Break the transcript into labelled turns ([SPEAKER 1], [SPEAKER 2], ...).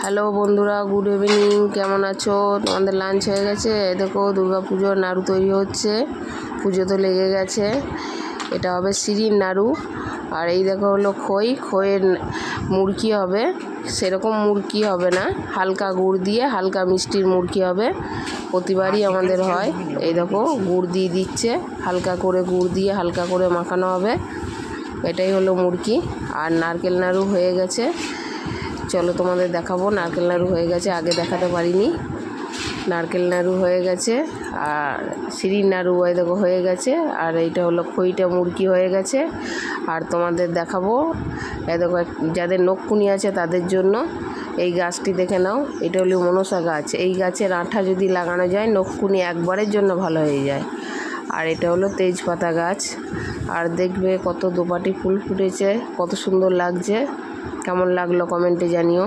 [SPEAKER 1] Hello বন্ধুরা, good evening. কেমন আছো? তোমাদের লাঞ্চ হয়ে গেছে? দেখো দুর্গা পুজোর নাড়ু তৈরি হচ্ছে, পুজো তো লেগে গেছে। এটা হবে সিঁড়ির নাড়ু। আর এই দেখো হলো খইয়ের মুড়কি হবে। সেরকম মুড়কি হবে না, হালকা গুড় দিয়ে হালকা মিষ্টির মুড়কি হবে। প্রতিবারই আমাদের হয়। এই দেখো গুড় দিয়ে দিচ্ছে, হালকা করে গুড় দিয়ে হালকা করে মাখানো হবে। এটাই হলো মুড়কি। আর নারকেল নাড়ু হয়ে গেছে, চলো তোমাদের দেখাবো। নারকেল নাড়ু হয়ে গেছে, আগে দেখাতে পারিনি। নারকেল নাড়ু হয়ে গেছে, আর সিঁড়ির নাড়ু ওই দেখো হয়ে গেছে। আর এইটা হলো খইটা মুড়কি হয়ে গেছে। আর তোমাদের দেখাবো, এই দেখো যাদের নখকুনি আছে তাদের জন্য এই গাছটি দেখে নাও। এটা হলো মনসা গাছ। এই গাছের আঠা যদি লাগানো যায় নখকুনি একবারের জন্য ভালো হয়ে যায়। আর এটা হলো তেজপাতা গাছ। আর দেখবে কত দোপাটি ফুল ফুটেছে, কত সুন্দর লাগছে। কেমন লাগলো কমেন্টে জানিও।